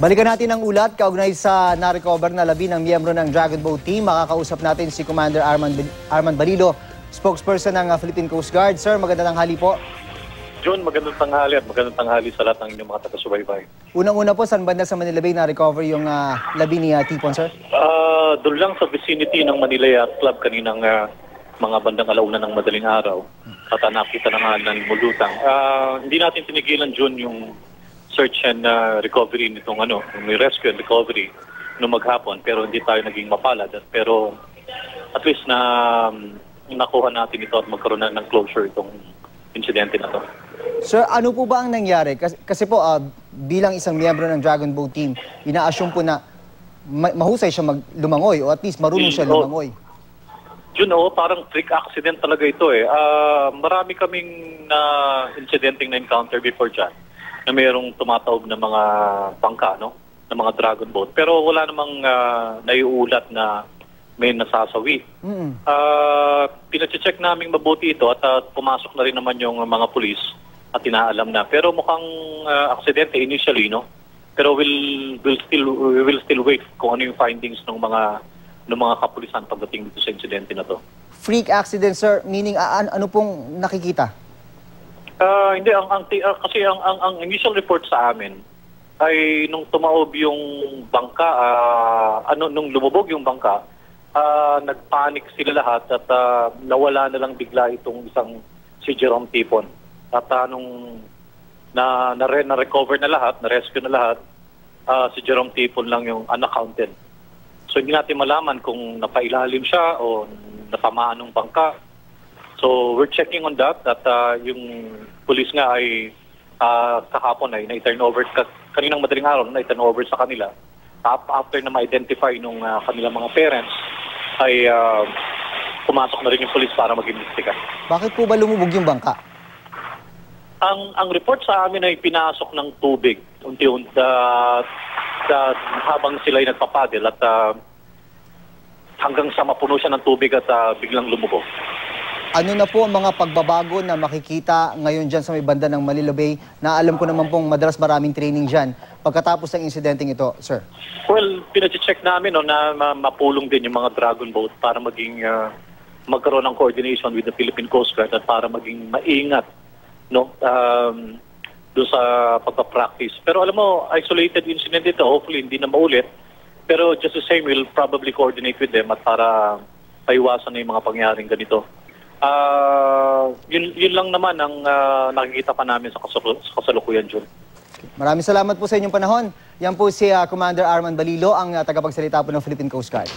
Balikan natin ang ulat kaugnay sa na-recover na labi ng miyembro ng Dragon Boat Team. Makakausap natin si Commander Arman Balilo, spokesperson ng Philippine Coast Guard. Sir, magandang tanghali po. John, magandang tanghali at magandang tanghali sa lahat ng inyong mga taga-subaybay. Unang-una po, saan banda sa Manila Bay na-recover yung labi ni Tipon, sir? Doon lang sa vicinity ng Manila Yacht Club kaninang mga bandang alauna ng madaling araw at nakita na nga ng mulutang. Hindi natin tinigilan, John, yung search and recovery nitong may rescue and recovery nung maghapon, pero hindi tayo naging mapalad. Pero at least na nakuha natin ito at magkaroon na ng closure itong insidente na to. Sir, ano po ba ang nangyari? Kasi po, bilang isang miyembro ng Dragon Boat Team, ina-assume po na mahusay siya lumangoy o at least marunong siya lumangoy. Yun parang freak accident talaga ito eh. Marami kaming incidenteng na-encounter before dyan na mayroong tumataob na mga bangka, no? Na mga dragon boat. Pero wala namang naiulat na may nasasawi. Pinacheck namin mabuti ito at pumasok na rin naman yung mga pulis at inaalam na. Pero mukhang aksidente initially, no? Pero we will still wait kung ano yung findings ng mga kapulisan pagdating dito sa insidente na to. Freak accident, sir, meaning ano pong nakikita? Hindi, kasi ang initial report sa amin ay nung tumaob yung bangka, nung lumubog yung bangka, nagpanic sila lahat at nawala na lang bigla itong si Jerome Tipon. At nung na-recover na lahat, na-rescue na lahat, si Jerome Tipon lang yung unaccounted. So hindi natin malaman kung napailalim siya o natamaan ng bangka. So we're checking on that at yung police nga ay kahapon ay na-turn over, kaninang madaling araw na-turn over sa kanila. After na ma-identify nung kanilang mga parents ay pumasok na rin yung police para mag-imbestiga. Bakit po ba lumubog yung bangka? Ang report sa amin ay pinasok ng tubig unti-unti habang sila ay nagpapadel at hanggang sa mapuno siya ng tubig at biglang lumubog. Ano na po ang mga pagbabago na makikita ngayon dyan sa may banda ng Manila Bay na alam ko naman pong madalas maraming training dyan pagkatapos ng insidenteng ito, sir? Well, pinacheck namin na mapulong din yung mga dragon boat para magkaroon ng coordination with the Philippine Coast Guard at para maging maingat doon sa pagpa-practice. Pero alam mo, isolated incident ito, hopefully hindi na maulit. Pero just the same, we'll probably coordinate with them at para paiwasan na yung mga pangyaring ganito. Yun lang naman ang nakikita pa namin sa kasalukuyan, John. Maraming salamat po sa inyong panahon. Yan po si Commander Arman Balilo, ang tagapagsalita po ng Philippine Coast Guard.